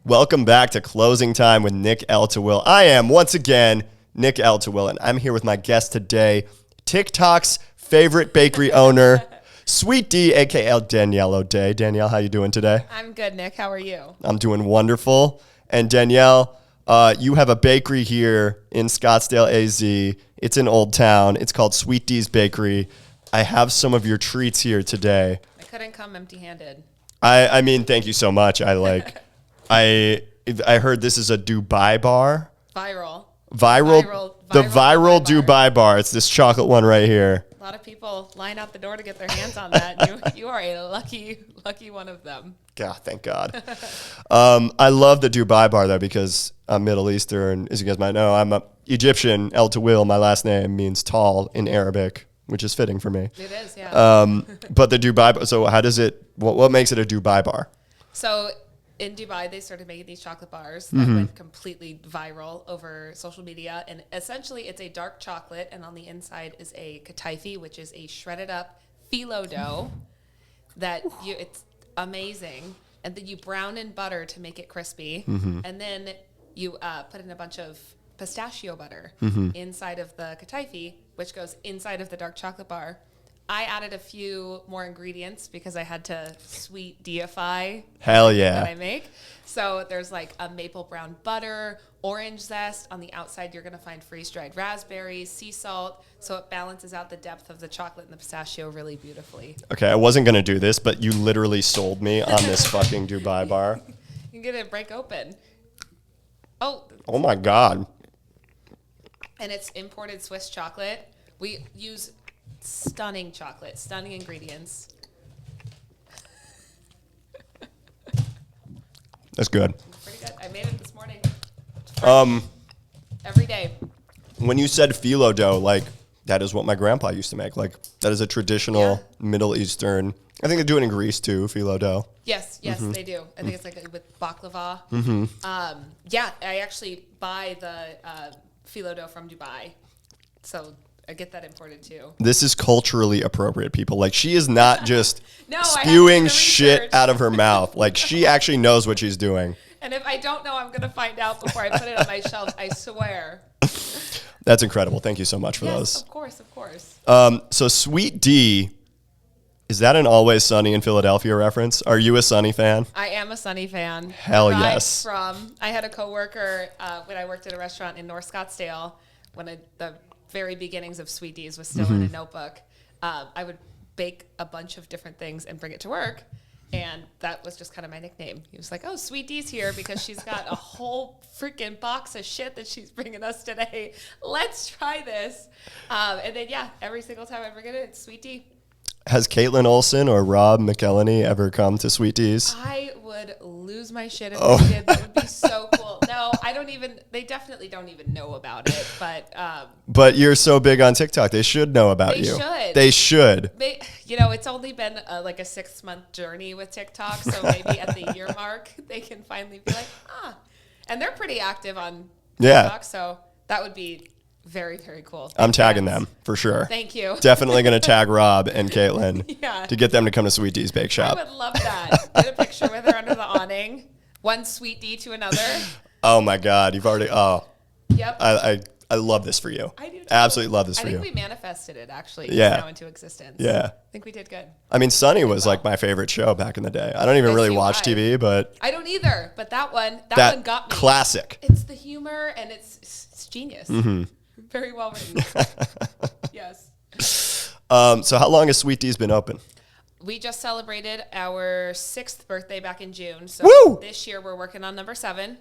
Welcome back to Closing Time with Nick El-Tawil. I am, once again, Nick El-Tawil, and I'm here with my guest today, TikTok's favorite bakery owner, Sweet D, a.k.a. Danielle O'Day. Danielle, how you doing today? I'm good, Nick. How are you? I'm doing wonderful. And Danielle, you have a bakery here in Scottsdale, AZ. It's in Old Town. It's called Sweet D's Bakery. I have some of your treats here today. I couldn't come empty-handed. I mean, thank you so much. I heard this is a Dubai bar. Viral. The viral Dubai bar. It's this chocolate one right here. A lot of people line out the door to get their hands on that. You are a lucky one of them. God, thank God. I love the Dubai bar though because I'm Middle Eastern. As you guys might know, I'm a Egyptian. El-Tawil, my last name, means tall in Arabic, which is fitting for me. It is, yeah. But the Dubai. So how does it? What makes it a Dubai bar? So in Dubai, they started making these chocolate bars that went completely viral over social media. And essentially, it's a dark chocolate, and on the inside is a kataifi, which is a shredded up phyllo dough it's amazing. And then you brown in butter to make it crispy. And then you put in a bunch of pistachio butter inside of the kataifi, which goes inside of the dark chocolate bar. I added a few more ingredients because I had to sweet deify Hell yeah. that I make. So there's like a maple brown butter, orange zest. On the outside, you're going to find freeze-dried raspberries, sea salt. So it balances out the depth of the chocolate and the pistachio really beautifully. Okay, I wasn't going to do this, but you literally sold me on this fucking Dubai bar. You can get it break open. Oh my God. And it's imported Swiss chocolate. We use stunning chocolate, stunning ingredients. That's good. Pretty good. I made it this morning. Every day. When you said phyllo dough, like that is what my grandpa used to make. Like that is a traditional Middle Eastern. I think they do it in Greece too, phyllo dough. Yes, they do. I think it's like with baklava. I actually buy the phyllo dough from Dubai, so I get that imported too. This is culturally appropriate, people. Like she is not just No, spewing shit out of her mouth. Like she actually knows what she's doing. And if I don't know, I'm going to find out before I put it on my shelf. I swear. That's incredible. Thank you so much for those. Of course. So Sweet D, is that an Always Sunny in Philadelphia reference? Are you a Sunny fan? I am a Sunny fan. Hell yes. I had a coworker when I worked at a restaurant in North Scottsdale when the very beginnings of Sweet D's was still in a notebook. I would bake a bunch of different things and bring it to work. And that was just kind of my nickname. He was like, oh, Sweet D's here because she's got a whole freaking box of shit that she's bringing us today. Let's try this. And then, every single time I bring it in, it's Sweet D. Has Caitlin Olsen or Rob McElhenney ever come to Sweet D's? I would lose my shit if they did. That would be so cool. No, they definitely don't even know about it. But you're so big on TikTok. They should know about you. They should. It's only been like a 6-month journey with TikTok. So maybe at the year mark, they can finally be like, And they're pretty active on TikTok. So that would be very, very cool. I'm tagging them for sure. Thank you. Definitely going to tag Rob and Caitlin to get them to come to Sweet D's Bake Shop. I would love that. Get a picture with her under the awning. One Sweet D to another. Oh my God. You've already, Yep. I love this for you. I do too. Absolutely love this for you. I think we manifested it actually now into existence. Yeah. I think we did good. I mean, Sunny was like my favorite show back in the day. I don't even really watch TV, but. I don't either, but that one got me. Classic. It's the humor and it's genius. Very well written. Yes. So how long has Sweet D's been open? We just celebrated our 6th birthday back in June. So this year we're working on number 7.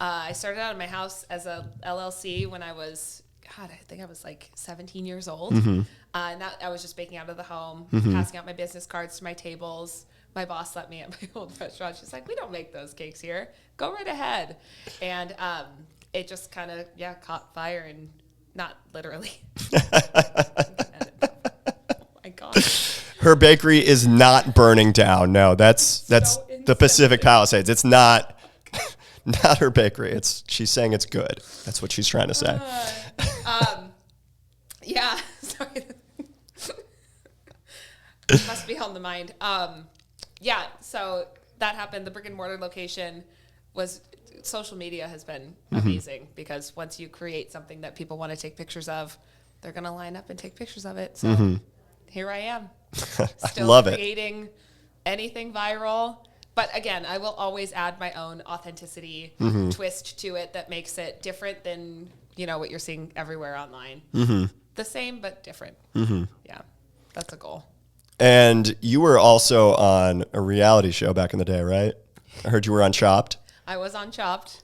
I started out in my house as a LLC when I was, I think I was like 17 years old. And I was just baking out of the home, passing out my business cards to my tables. My boss let me at my old restaurant. She's like, we don't make those cakes here. Go right ahead. And it just kind of, caught fire and not literally. Oh my God. Her bakery is not burning down. No, that's the Pacific Palisades. It's not her bakery. She's saying it's good. That's what she's trying to say. Sorry. Must be on the mind. So that happened. The brick and mortar location social media has been amazing because once you create something that people want to take pictures of, they're going to line up and take pictures of it. So here I am, still love it. creating anything viral. But again, I will always add my own authenticity twist to it that makes it different than, what you're seeing everywhere online. The same, but different. Yeah, that's a goal. And you were also on a reality show back in the day, right? I heard you were on Chopped. I was on Chopped,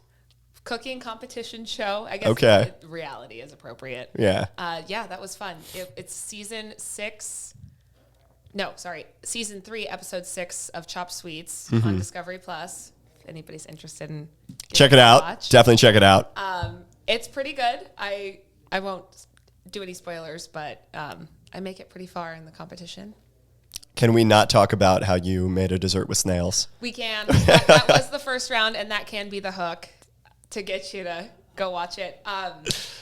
cooking competition show. I guess reality is appropriate. Yeah. Yeah, that was fun. It's season 3, episode 6 of Chopped Sweets on Discovery Plus. If anybody's interested in check it out. Watch. Definitely check it out. It's pretty good. I won't do any spoilers, but I make it pretty far in the competition. Can we not talk about how you made a dessert with snails? We can. That was the first round, and that can be the hook to get you to go watch it.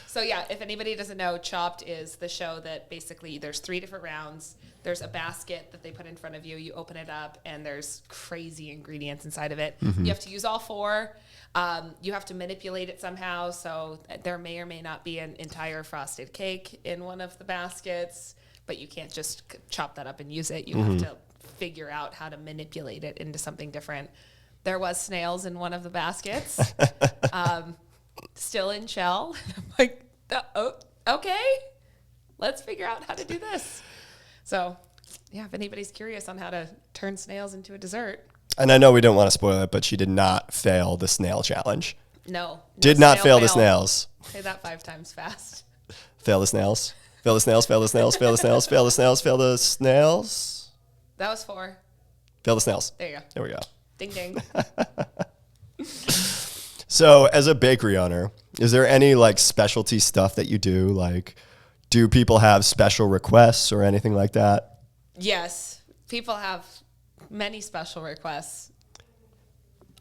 So yeah, if anybody doesn't know, Chopped is the show that basically there's 3 different rounds. There's a basket that they put in front of you. You open it up, and there's crazy ingredients inside of it. You have to use all 4. You have to manipulate it somehow. So there may or may not be an entire frosted cake in one of the baskets, but you can't just chop that up and use it. You have to figure out how to manipulate it into something different. There was snails in one of the baskets, still in shell. I'm like, okay, let's figure out how to do this. So, yeah, if anybody's curious on how to turn snails into a dessert. And I know we don't want to spoil it, but she did not fail the snail challenge. No. Did not fail the snails. Say that 5 times fast. Fail the snails. Fail the snails, fail the snails, fail the snails, fail the snails, fail the snails. That was 4. Fail the snails. There you go. There we go. Ding, ding. So as a bakery owner, is there any like specialty stuff that you do? Like, do people have special requests or anything like that? Yes. People have many special requests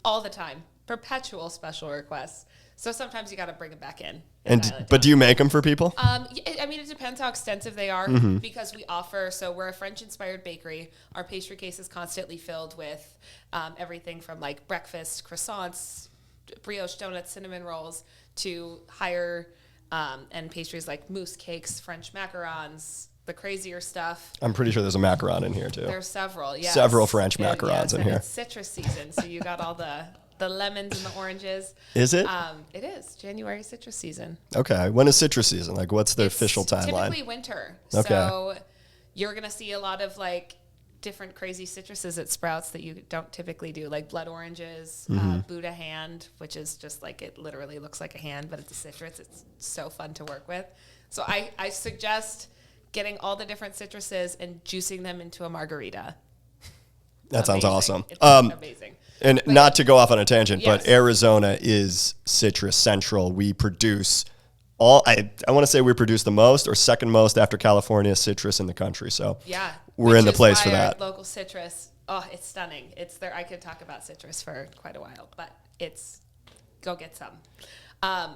all the time. Perpetual special requests. So sometimes you got to bring them back in. But do you make them for people? I mean, it depends how extensive they are because we offer, so we're a French-inspired bakery. Our pastry case is constantly filled with everything from like breakfast, croissants, brioche donuts, cinnamon rolls, to higher end pastries like mousse cakes, French macarons, the crazier stuff. I'm pretty sure there's a macaron in here too. There's several, yes. Several French macarons in here. It's citrus season, so you got all the lemons and the oranges. Is it? It is. January citrus season. Okay. When is citrus season? Like, what's the official timeline? Typically winter. Okay. So you're going to see a lot of like different crazy citruses at Sprouts that you don't typically do, like blood oranges, Buddha hand, which is just like, it literally looks like a hand, but it's a citrus. It's so fun to work with. So I suggest getting all the different citruses and juicing them into a margarita. That sounds awesome. It's amazing. And But not to go off on a tangent, yes. but Arizona is citrus central. We produce I want to say we produce the most or second most after California citrus in the country. So yeah, we're in the place for that. Local citrus. Oh, it's stunning. It's there. I could talk about citrus for quite a while, but go get some.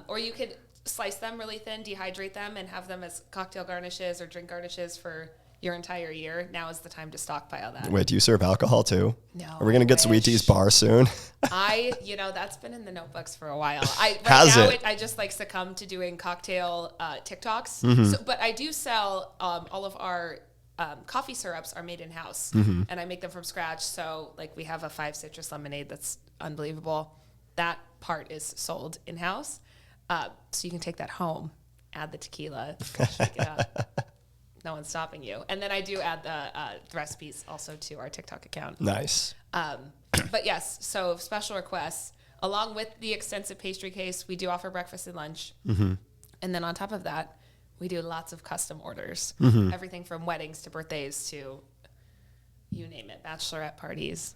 Or you could slice them really thin, dehydrate them, and have them as cocktail garnishes or drink garnishes for your entire year. Now is the time to stockpile that. Wait, do you serve alcohol too? No. Are we going to get Sweet Tea's bar soon? That's been in the notebooks for a while. I just like succumb to doing cocktail TikToks. But I do sell all of our coffee syrups are made in-house, and I make them from scratch. So like we have a 5 citrus lemonade that's unbelievable. That part is sold in-house. So you can take that home, add the tequila, shake it up. No one's stopping you. And then I do add the recipes also to our TikTok account. Nice. But yes, so special requests. Along with the extensive pastry case, we do offer breakfast and lunch. And then on top of that, we do lots of custom orders. Everything from weddings to birthdays to you name it, bachelorette parties.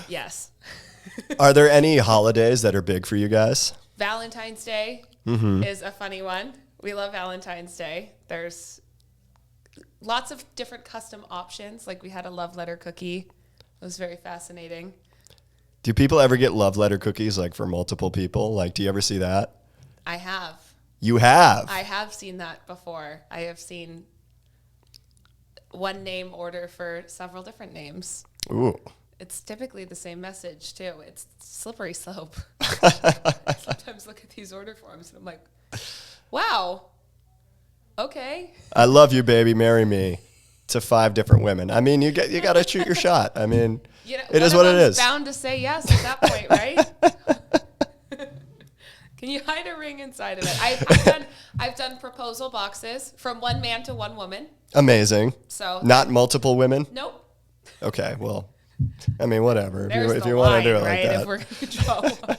Yes. Are there any holidays that are big for you guys? Valentine's Day is a funny one. We love Valentine's Day. There's lots of different custom options. Like we had a love letter cookie. It was very fascinating. Do people ever get love letter cookies like for multiple people? Like, do you ever see that? I have. You have? I have seen that before. I have seen one name order for several different names. Ooh. It's typically the same message too. It's slippery slope. Sometimes look at these order forms and I'm like, wow, okay. I love you, baby, marry me, to 5 different women. I mean, you got to shoot your shot. I mean, it is what it is. Bound to say yes at that point, right? Can you hide a ring inside of it? I've done proposal boxes from one man to one woman. Amazing. So not multiple women? Nope. Okay, well, I mean, whatever. If you want to do it right? like that. If we're going to draw one.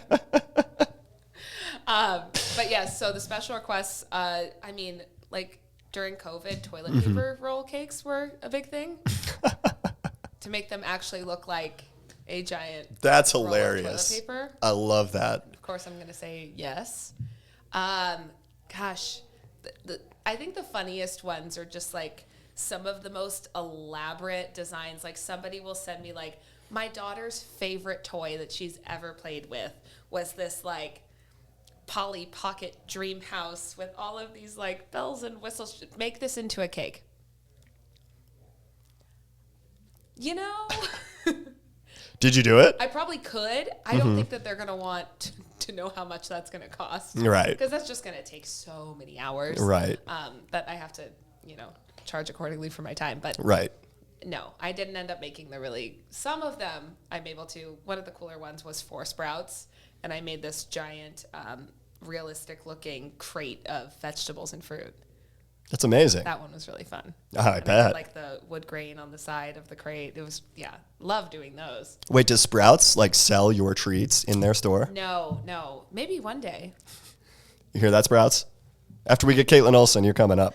But yes, so the special requests, I mean, like during COVID, toilet paper roll cakes were a big thing. To make them actually look like a giant That's roll of hilarious. toilet paper. I love that. Of course, I'm going to say yes. Gosh, I think the funniest ones are just like some of the most elaborate designs. Like somebody will send me like, my daughter's favorite toy that she's ever played with was this like Polly Pocket dream house with all of these like bells and whistles. Make this into a cake. You know? Did you do it? I probably could. I don't think that they're going to want to know how much that's going to cost. Right. Because that's just going to take so many hours. Right. That I have to, charge accordingly for my time. But Right. no, I didn't end up making some of them I'm able to. One of the cooler ones was 4 sprouts. And I made this giant, realistic looking crate of vegetables and fruit. That's amazing. That one was really fun. Oh, I and bet. I had, like the wood grain on the side of the crate. It was, love doing those. Wait, does Sprouts like sell your treats in their store? No. Maybe one day. You hear that, Sprouts? After we get Caitlin Olsen, you're coming up.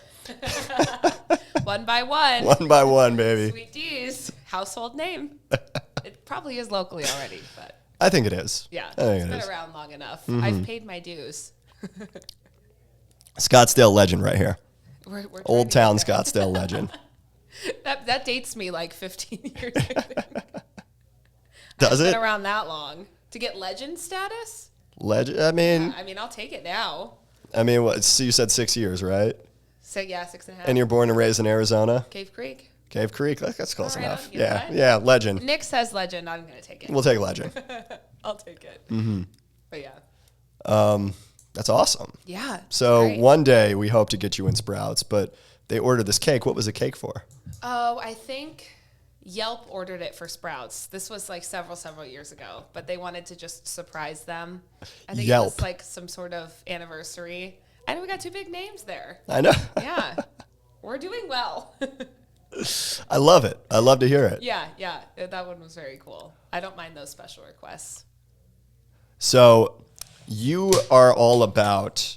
One by one. One by one, baby. Sweet D's. Household name. It probably is locally already, but. I think it is. Yeah. I think it's it been is. around long enough. I've paid my dues. Scottsdale legend right here. We're Old Town Scottsdale legend. That dates me like 15 years. Does I've it? been around that long. To get legend status? Legend. I mean, I'll take it now. what? So you said 6 years, right? So, 6.5. And you're born and raised in Arizona? Cave Creek. Cave Creek. That's close All right, enough. you know what? Yeah, legend. Nick says legend. I'm going to take it. We'll take legend. I'll take it. But That's awesome. Yeah. So great. one day we hope to get you in Sprouts, but they ordered this cake. What was the cake for? Oh, I think Yelp ordered it for Sprouts. This was like several years ago, but they wanted to just surprise them. I think Yelp. it was like some sort of anniversary. I know we got 2 big names there. I know. Yeah. We're doing well. I love it. I love to hear it. Yeah. That one was very cool. I don't mind those special requests. So you are all about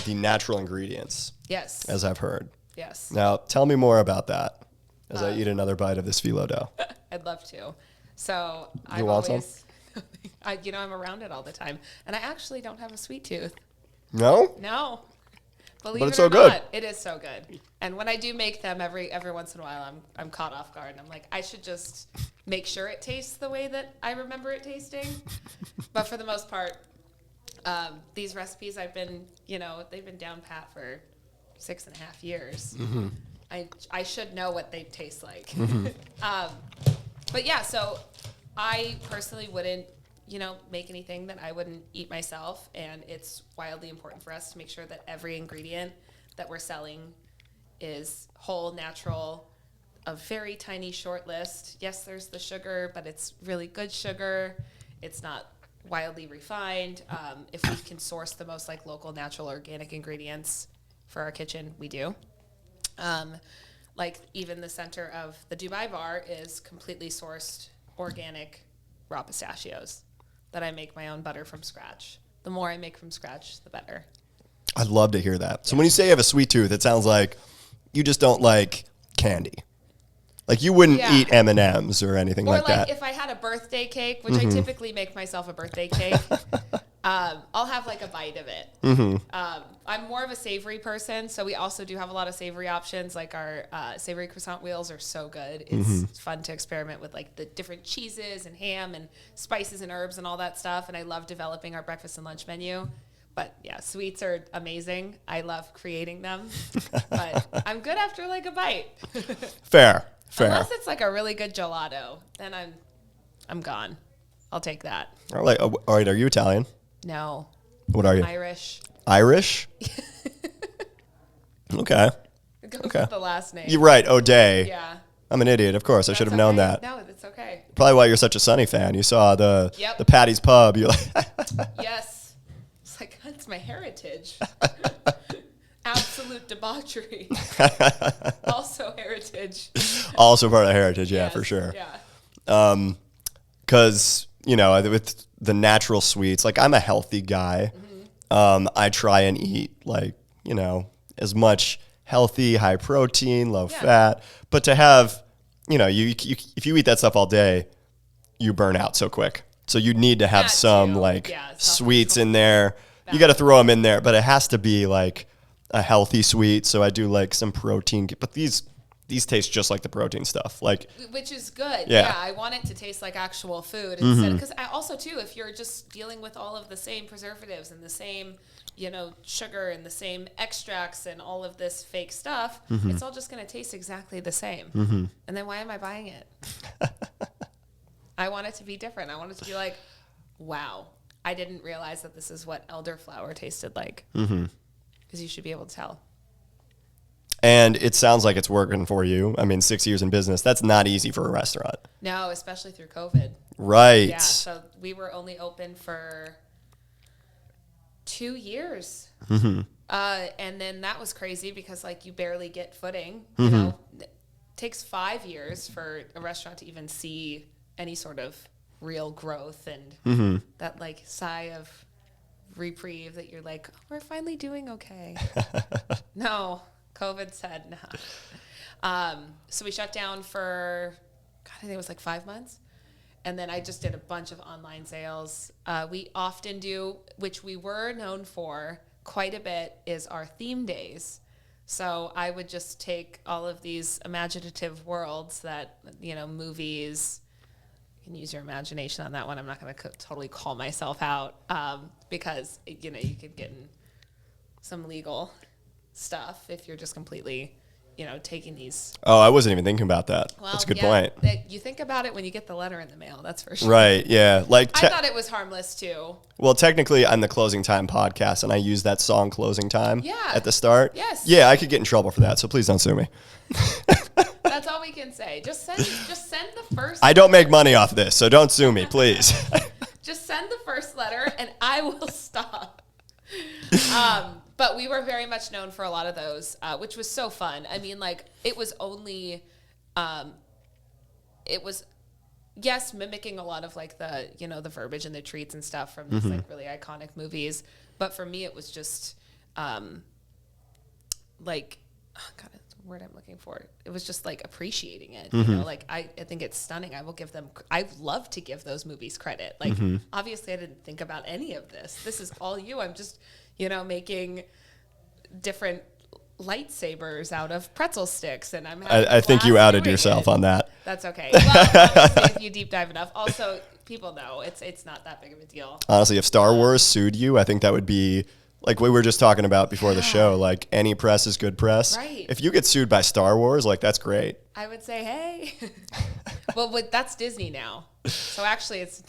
the natural ingredients, Yes. as I've heard. Yes. Now, tell me more about that as I eat another bite of this phyllo dough. I'd love to. So You want some? I'm around it all the time. And I actually don't have a sweet tooth. No? No. Believe But it it's or so good. not, it is so good. And when I do make them every once in a while, I'm caught off guard. And I'm like, I should just make sure it tastes the way that I remember it tasting. But for the most part, these recipes they've been down pat for 6.5 years. Mm-hmm. I should know what they taste like. But yeah, so I personally wouldn't, make anything that I wouldn't eat myself. And it's wildly important for us to make sure that every ingredient that we're selling is whole, natural, a very tiny short list. Yes, there's the sugar, but it's really good sugar. It's not wildly refined. If we can source the most like local, natural, organic ingredients for our kitchen, we do. Like even the center of the Dubai bar is completely sourced organic raw pistachios that I make my own butter from scratch. The more I make from scratch, the better. I'd love to hear that. So when you say you have a sweet tooth, it sounds like you just don't like candy. Like you wouldn't eat M&Ms or anything Or like that. if I had a birthday cake, which I typically make myself a birthday cake, I'll have like a bite of it. I'm more of a savory person, so we also do have a lot of savory options. Like our savory croissant wheels are so good. It's fun to experiment with like the different cheeses and ham and spices and herbs and all that stuff. And I love developing our breakfast and lunch menu. But yeah, sweets are amazing. I love creating them. But I'm good after like a bite. Fair. Unless it's like a really good gelato, then I'm gone. I'll take that. All right. All right. Are you Italian? No. What are you? Irish. Irish? Okay. It goes with the last name. You're right. O'Day. Yeah. I'm an idiot. Of course. I should have known that. No, it's okay. Probably why you're such a Sunny fan. You saw the Patty's Pub. You're like, yes. It's like, that's my heritage. Absolute debauchery. Also heritage. Also part of heritage. Yeah, yes, for sure. Yeah. Because, with the natural sweets, like I'm a healthy guy. I try and eat like, as much healthy, high protein, low fat. But to have, if you eat that stuff all day, you burn out so quick. So you need to have some sweets in there. You got to throw them in there, but it has to be like a healthy sweet. So I do like some protein, but these taste just like the protein stuff, which is good. Yeah, I want it to taste like actual food instead. Because I also too, if you're just dealing with all of the same preservatives and the same, sugar and the same extracts and all of this fake stuff, it's all just going to taste exactly the same. And then why am I buying it? I want it to be different. I want it to be like, wow, I didn't realize that this is what elderflower tasted like. Because you should be able to tell. And it sounds like it's working for you. I mean, 6 years in business, that's not easy for a restaurant. No, especially through COVID. Right. Yeah, so we were only open for 2 years. And then that was crazy because, you barely get footing. It takes 5 years for a restaurant to even see any sort of real growth and that, sigh of reprieve that you're like, oh, we're finally doing okay. No. COVID said no. So we shut down for, I think it was 5 months. And then I just did a bunch of online sales. We often do, which we were known for quite a bit, is our theme days. So I would just take all of these imaginative worlds that, movies, you can use your imagination on that one. I'm not going to totally call myself out because, you could get in some legal stuff if you're just completely, taking these. Oh, I wasn't even thinking about that. Well, that's a good point. You think about it when you get the letter in the mail, that's for sure. Right, yeah. I thought it was harmless too. Well, technically, I'm the Closing Time podcast, and I use that song Closing Time at the start. Yes. Yeah, I could get in trouble for that, so please don't sue me. That's all we can say. Just send the first I don't make money off this, so don't sue me, please. Just send the first letter, and I will stop. But we were very much known for a lot of those, which was so fun. I mean, it was only, it was, yes, mimicking a lot of the, the verbiage and the treats and stuff from these really iconic movies. But for me, it was just, oh God, that's the word I'm looking for. It was just appreciating it. I think it's stunning. I love to give those movies credit. Obviously I didn't think about any of this. This is all you. I'm just, making different lightsabers out of pretzel sticks, and I think you outed yourself on that. That's okay. Well, obviously, if you deep dive enough, also people know it's not that big of a deal. Honestly, if Star Wars sued you, I think that would be like we were just talking about before the show. Any press is good press. Right. If you get sued by Star Wars, that's great. I would say, hey, well, that's Disney now, so actually it's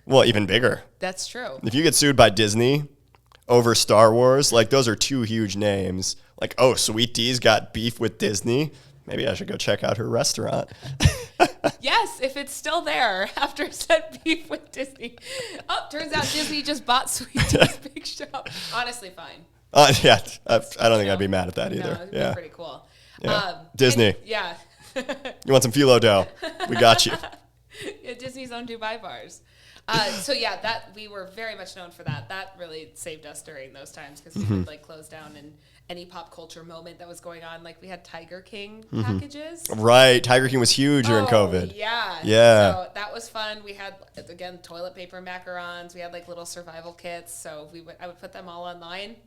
well, even bigger. That's true. If you get sued by Disney over Star Wars, those are two huge names. Oh, Sweet D's got beef with Disney. Maybe I should go check out her restaurant. Yes, if it's still there after said beef with Disney. Oh, turns out Disney just bought Sweet D's Big Shop. Honestly, fine. Yeah, I don't think I'd be mad at that either. No, it'd be pretty cool. Yeah. Disney. Yeah. You want some phyllo dough? We got you. Yeah, Disney's own Dubai bars. So yeah, that we were very much known for that. That really saved us during those times because we would close down and any pop culture moment that was going on. We had Tiger King packages. Right, Tiger King was huge during COVID. Yeah, yeah. So that was fun. We had again toilet paper macarons. We had little survival kits. So I would put them all online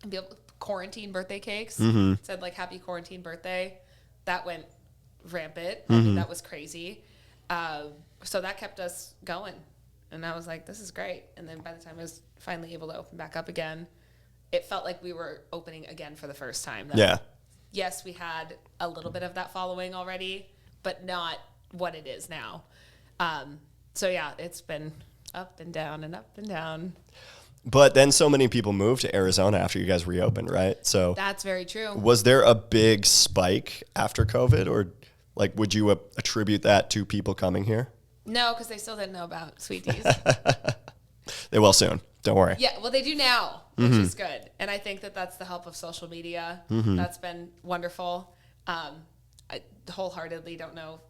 and be able to quarantine birthday cakes. Said happy quarantine birthday. That went rampant. I mean, that was crazy. So that kept us going. And I was like, this is great. And then by the time I was finally able to open back up again, it felt like we were opening again for the first time. Yeah. Yes, we had a little bit of that following already, but not what it is now. So yeah, it's been up and down and up and down. But then so many people moved to Arizona after you guys reopened, right? So That's very true. was there a big spike after COVID, or like would you attribute that to people coming here? No, because they still didn't know about Sweet Teas. They will soon. Don't worry. Yeah, well, they do now, which is good. And I think that that's the help of social media. That's been wonderful. I wholeheartedly don't know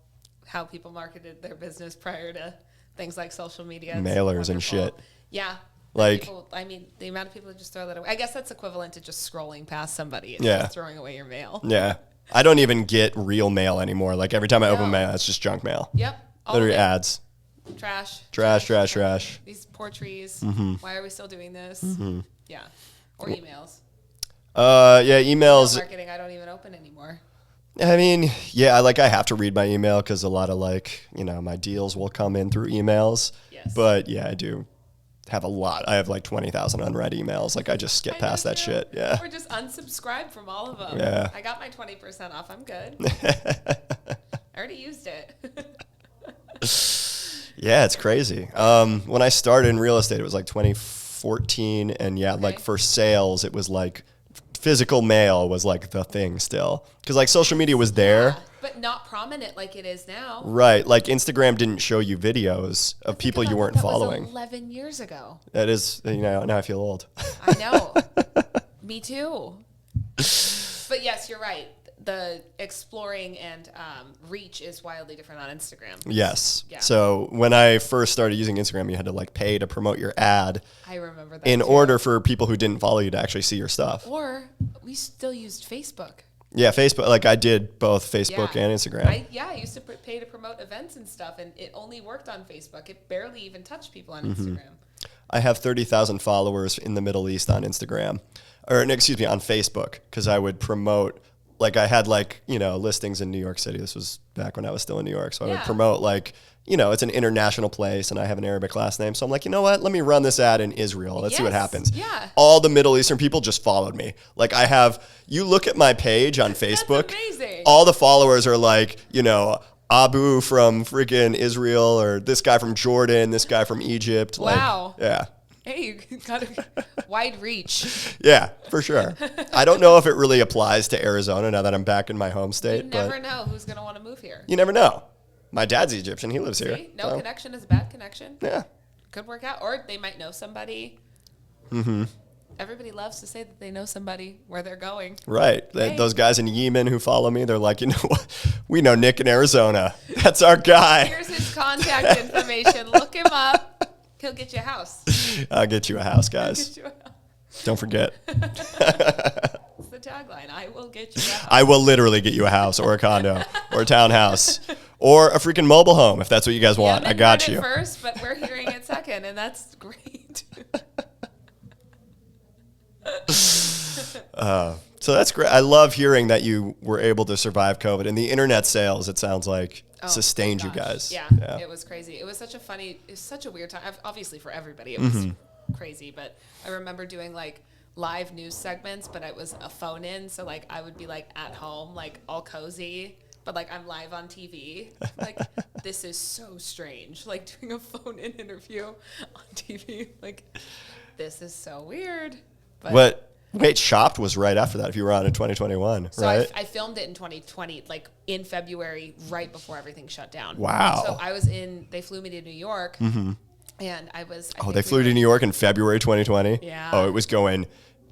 how people marketed their business prior to things like social media. It's Mailers and wonderful. shit. Yeah. Like, people, I mean, the amount of people who just throw that away. I guess that's equivalent to just scrolling past somebody and Yeah. just throwing away your mail. yeah. I don't even get real mail anymore. Like every time I open No. mail, it's just junk mail. Yep. All Literally of it. ads. Trash. These poor trees. Mm-hmm. Why are we still doing this? Yeah. Or emails. Yeah, emails. Marketing I don't even open anymore. I mean, yeah, I have to read my email because a lot of my deals will come in through emails. Yes. But yeah, I do have a lot. I have 20,000 unread emails. I just skip past that shit. Yeah. Or just unsubscribe from all of them. Yeah. I got my 20% off. I'm good. I already used it. Yeah, it's crazy. When I started in real estate, it was 2014, and yeah, Okay. for sales, it was physical mail was the thing still, because social media was there. But not prominent like it is now. Right, Instagram didn't show you videos of people you weren't that following. Was 11 years ago. That is, now I feel old. I know. Me too. But yes, you're right. The exploring and reach is wildly different on Instagram. Yes. Yeah. So when I first started using Instagram, you had to pay to promote your ad I remember that. in too. order for people who didn't follow you to actually see your stuff. Or we still used Facebook. Yeah, Facebook. I did both Facebook Yeah. and Instagram. I used to pay to promote events and stuff, and it only worked on Facebook. It barely even touched people on Instagram. I have 30,000 followers in the Middle East on Instagram, or excuse me, on Facebook, because I would promote. I had listings in New York City. This was back when I was still in New York, so I would Yeah. promote it's an international place, and I have an Arabic last name, so I'm you know what? Let me run this ad in Israel. Let's see what Yes. happens. Yeah. All the Middle Eastern people just followed me. You look at my page on Facebook. That's amazing. All the followers are Abu from freaking Israel, or this guy from Jordan, this guy from Egypt. Wow. Yeah. Hey, you got a wide reach. Yeah, for sure. I don't know if it really applies to Arizona now that I'm back in my home state. You but never know who's going to want to move here. you never know. My dad's Egyptian. He lives here. See? No so, connection is a bad connection. Yeah. Could work out. Or they might know somebody. Everybody loves to say that they know somebody where they're going. Right. Right. Those guys in Yemen who follow me, they're you know what? We know Nick in Arizona. That's our guy. Here's his contact information. Look him up. He'll get you a house. I'll get you a house, guys. Get you a house. Don't forget. That's the tagline. I will get you a house. I will literally get you a house or a condo or a townhouse or a freaking mobile home if that's what you guys want. I got you. First, but we're hearing it second, and that's great. So that's great. I love hearing that you were able to survive COVID, and the internet sales, it sounds like, sustained you Gosh. guys. Yeah, it was crazy. It was such a weird time. Obviously for everybody, it was crazy, but I remember doing live news segments, but it was a phone in. So I would be at home, all cozy, but I'm live on TV. This is so strange. Doing a phone in interview on TV. This is so weird. But Wait, Shopped was right after that if you were on in 2021, so right? I filmed it in 2020, in February, right before everything shut down. Wow. So they flew me to New York, and I was. They flew to New York in February 2020? Yeah. Oh, it was going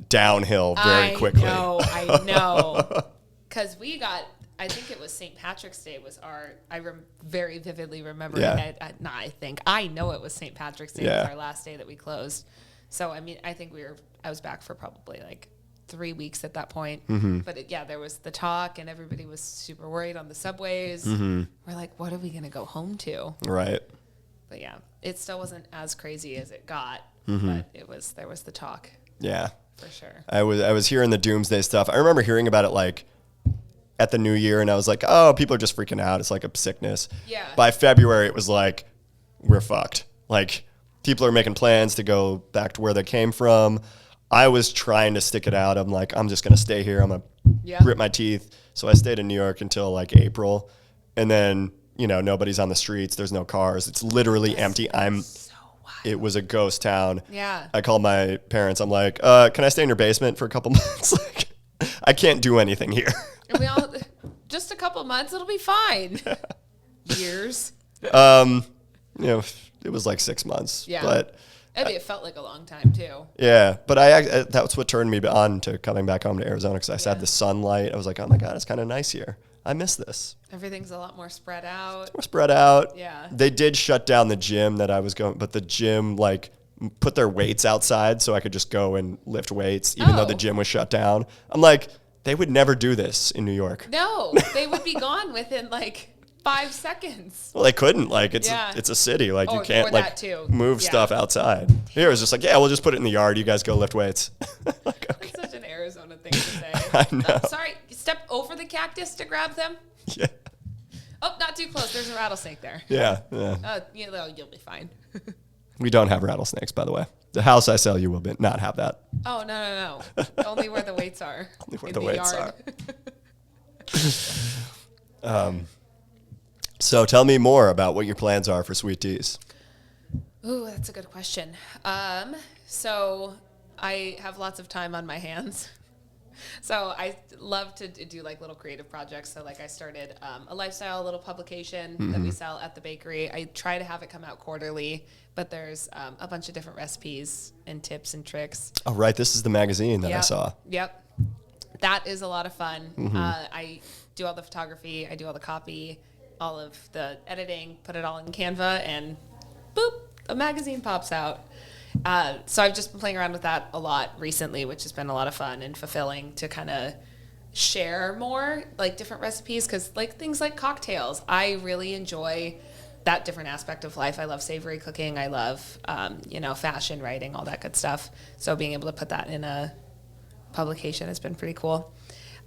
downhill very quickly. I know. Because I think it was St. Patrick's Day was very vividly remember Yeah. it. I know it was St. Patrick's Day Yeah. was our last day that we closed. So, I think I was back for probably 3 weeks at that point. But there was the talk and everybody was super worried on the subways. We're what are we going to go home to? Right. But yeah, it still wasn't as crazy as it got, but there was the talk Yeah. for sure. I was hearing the doomsday stuff. I remember hearing about it at the new year, and I was oh, people are just freaking out. It's a sickness. Yeah. By February, it was we're fucked. People are making plans to go back to where they came from. I was trying to stick it out. I'm I'm just going to stay here. I'm going to Yeah. grit my teeth. So I stayed in New York until April. And then, nobody's on the streets. There's no cars. It's literally empty. It was a ghost town. Yeah. I called my parents. I'm like, can I stay in your basement for a couple months? Like, I can't do anything here. And we all, just a couple months, it'll be fine. Years. It was like 6 months. Yeah. But it felt like a long time too. yeah, but that's what turned me on to coming back home to Arizona, because I had the sunlight. I was like, oh my God, it's kind of nice here. I miss this. Everything's a lot more spread out. More spread out. Yeah. They did shut down the gym that I was going, but the gym like put their weights outside so I could just go and lift weights, even though the gym was shut down. I'm like, they would never do this in New York. No, they would be gone within like 5 seconds. Well, they couldn't. Like, it's a city. Like, you can't like move stuff outside. Here it was just like, yeah, we'll just put it in the yard. You guys go lift weights. Like, okay. That's such an Arizona thing to say. I know. Sorry, step over the cactus to grab them. Yeah. Oh, not too close. There's a rattlesnake there. Yeah. You'll be fine. We don't have rattlesnakes, by the way. The house I sell you will not have that. Oh, no. Only where the weights are. Only where the weights are. So tell me more about what your plans are for Sweet D's. Ooh, that's a good question. So I have lots of time on my hands. So I love to do like little creative projects. So like I started a lifestyle little publication that we sell at the bakery. I try to have it come out quarterly, but there's a bunch of different recipes and tips and tricks. Oh, right. This is the magazine that I saw. Yep. That is a lot of fun. I do all the photography. I do all the copy, all of the editing, put it all in Canva, and boop, a magazine pops out. So I've just been playing around with that a lot recently, which has been a lot of fun and fulfilling to kind of share more like different recipes, because like things like cocktails, I really enjoy that different aspect of life. I love savory cooking. I love, fashion, writing, all that good stuff. So being able to put that in a publication has been pretty cool.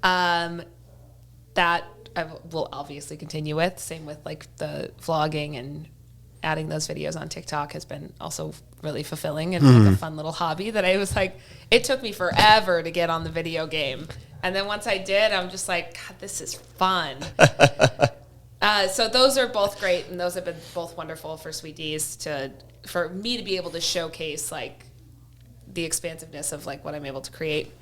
That I will obviously continue with. Same with like the vlogging, and adding those videos on TikTok has been also really fulfilling and like a fun little hobby that I was like, it took me forever to get on the video game. And then once I did, I'm just like, God, this is fun. So those are both great, and those have been both wonderful for Sweet D's for me to be able to showcase like the expansiveness of like what I'm able to create.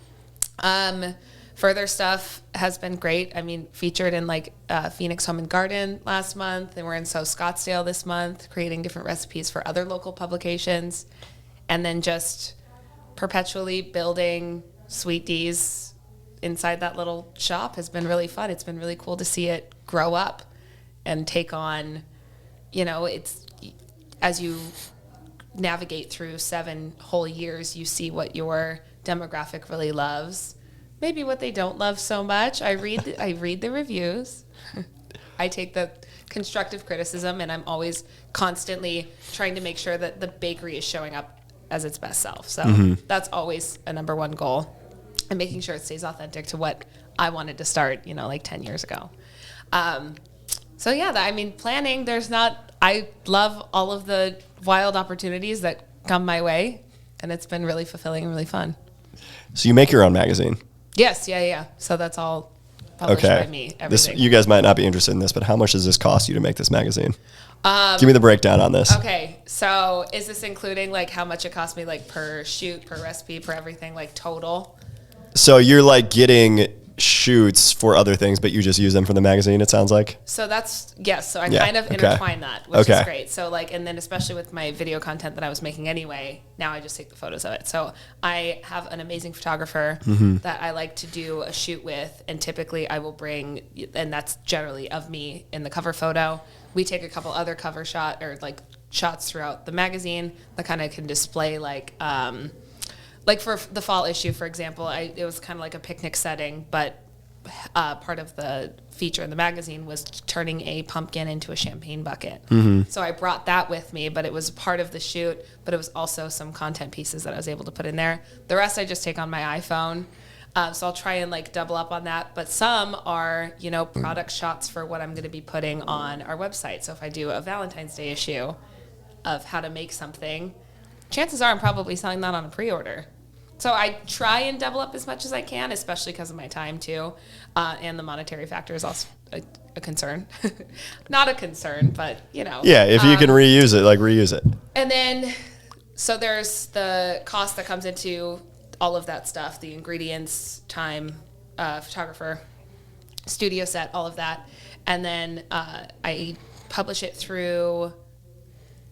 Further stuff has been great. I mean, featured in like Phoenix Home and Garden last month, and we're in Scottsdale this month, creating different recipes for other local publications, and then just perpetually building Sweet D's inside that little shop has been really fun. It's been really cool to see it grow up and take on, it's as you navigate through 7 whole years, you see what your demographic really loves. Maybe what they don't love so much. I read the reviews. I take the constructive criticism, and I'm always constantly trying to make sure that the bakery is showing up as its best self. So that's always a number one goal, and making sure it stays authentic to what I wanted to start, like 10 years ago. So yeah, planning, I love all of the wild opportunities that come my way, and it's been really fulfilling and really fun. So you make your own magazine? Yes, yeah. So that's all published by me. Everything. You guys might not be interested in this, but how much does this cost you to make this magazine? Give me the breakdown on this. Okay, so is this including like how much it cost me, like per shoot, per recipe, per everything, like total? So you're like getting shoots for other things, but you just use them for the magazine, it sounds like? So yes. So I kind of intertwine that, which is great. So like, and then especially with my video content that I was making anyway, now I just take the photos of it. So I have an amazing photographer that I like to do a shoot with, and typically I will bring, and that's generally of me in the cover photo. We take a couple other cover shots throughout the magazine that kind of can display like for the fall issue, for example, it was kind of like a picnic setting, but part of the feature in the magazine was turning a pumpkin into a champagne bucket. So I brought that with me, but it was part of the shoot, but it was also some content pieces that I was able to put in there. The rest I just take on my iPhone. So I'll try and like double up on that. But some are, product shots for what I'm going to be putting on our website. So if I do a Valentine's Day issue of how to make something, chances are I'm probably selling that on a pre-order. So I try and double up as much as I can, especially because of my time too, and the monetary factor is also a concern. Not a concern, but you know. Yeah, if you can reuse it, like reuse it. And then, so there's the cost that comes into all of that stuff, the ingredients, time, photographer, studio set, all of that. And then I publish it through,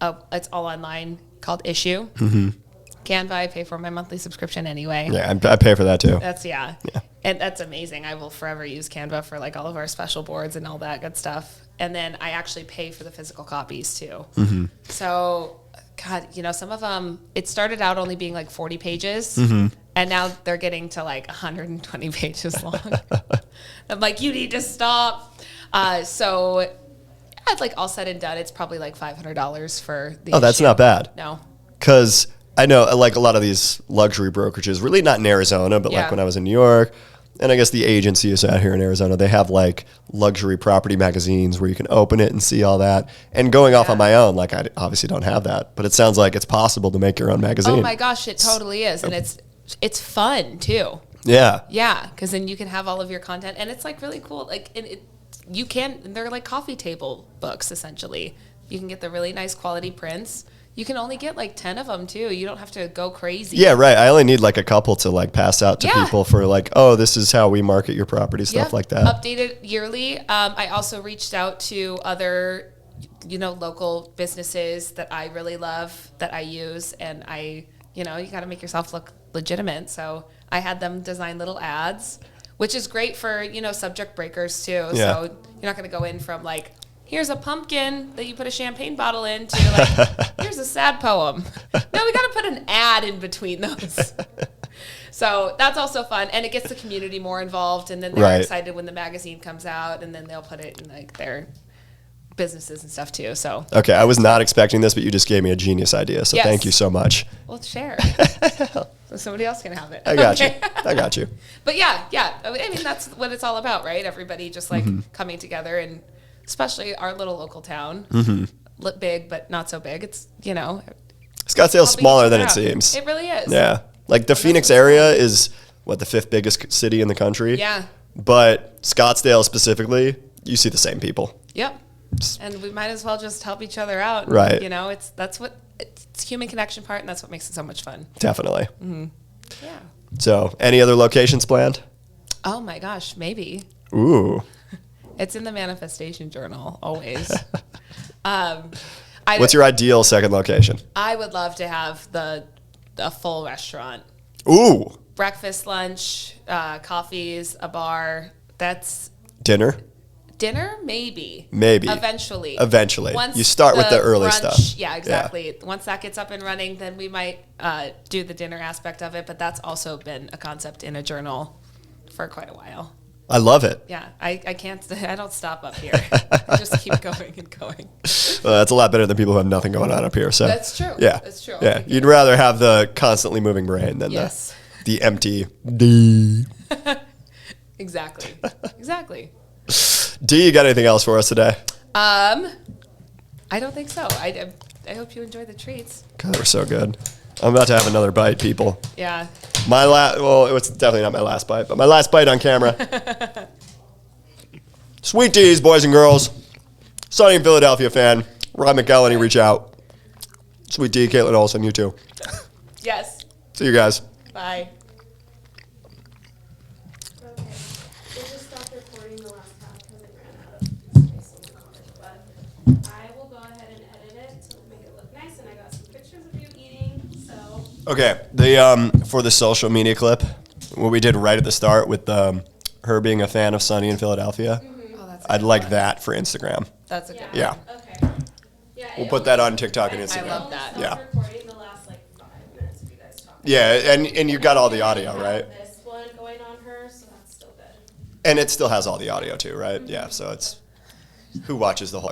it's all online, called Issue. Mm-hmm. Canva, I pay for my monthly subscription anyway. Yeah, I pay for that too. Yeah. And that's amazing. I will forever use Canva for like all of our special boards and all that good stuff. And then I actually pay for the physical copies too. Mm-hmm. So, God, you know, some of them, it started out only being like 40 pages. Mm-hmm. And now they're getting to like 120 pages long. I'm like, you need to stop. So, yeah, like all said and done, it's probably like $500 for the issue. That's not bad. No. Because I know, like, a lot of these luxury brokerages, really not in Arizona, but like when I was in New York, and I guess the agency is out here in Arizona, they have like luxury property magazines where you can open it and see all that. And going off on my own, like, I obviously don't have that, but it sounds like it's possible to make your own magazine. Oh my gosh, it totally is. And it's fun too. Yeah. Yeah, because then you can have all of your content, and it's like really cool. Like, they're like coffee table books essentially. You can get the really nice quality prints. You can only get like 10 of them too. You don't have to go crazy. Yeah, right. I only need like a couple to like pass out to people for like, oh, this is how we market your property, stuff like that. Updated yearly. I also reached out to other, you know, local businesses that I really love that I use, and you got to make yourself look legitimate. So I had them design little ads, which is great for, you know, subject breakers too. Yeah. So you're not going to go in from like, here's a pumpkin that you put a champagne bottle in to like, here's a sad poem. No, we got to put an ad in between those. So that's also fun. And it gets the community more involved. And then they're excited when the magazine comes out, and then they'll put it in like their businesses and stuff too. So okay, I was not expecting this, but you just gave me a genius idea. So thank you so much. Well, share. So somebody else can have it. I got you. I got you. But yeah. I mean, that's what it's all about, right? Everybody just like coming together, and especially our little local town, big but not so big. It's, you know, Scottsdale's smaller than it seems. It really is. Yeah, like the Phoenix area is what, the 5th biggest city in the country. Yeah. But Scottsdale specifically, you see the same people. Yep. And we might as well just help each other out. Right. You know, it's human connection part, and that's what makes it so much fun. Definitely. Mm-hmm. Yeah. So, any other locations planned? Oh my gosh, maybe. Ooh. It's in the manifestation journal, always. What's your ideal second location? I would love to have a full restaurant. Ooh. Breakfast, lunch, coffees, a bar. That's dinner, maybe. Eventually. Once you start with the early brunch, stuff. Yeah, exactly. Yeah. Once that gets up and running, then we might do the dinner aspect of it. But that's also been a concept in a journal for quite a while. I love it. Yeah, I don't stop up here. I just keep going and going. Well, that's a lot better than people who have nothing going on up here. So that's true. Yeah, that's true. Yeah, you'd rather have the constantly moving brain than the empty D. Exactly. D, you got anything else for us today? I don't think so. I hope you enjoy the treats. God, they were so good. I'm about to have another bite, people. Yeah. Well, it was definitely not my last bite, but my last bite on camera. Sweet D's, boys and girls. Sunny in Philadelphia fan. Ryan McElhenney, reach out. Sweet D, Caitlin Olsen, you too. Yes. See you guys. Bye. Okay. They just stopped recording the last half because it ran out of space on the card. But I will go ahead and edit it to make it look nice. And I got some pictures of you eating. So. Okay. For the social media clip, what we did right at the start with her being a fan of Sunny in Philadelphia, I'd like that for Instagram. That's a good one. Yeah. Okay. Yeah. We'll put that on TikTok and Instagram. I love that. Yeah. Recording the last 5 minutes of you guys talking. Yeah, and you got all the audio, right? This one going on her, so that's still good. And it still has all the audio too, right? Yeah, so it's who watches the whole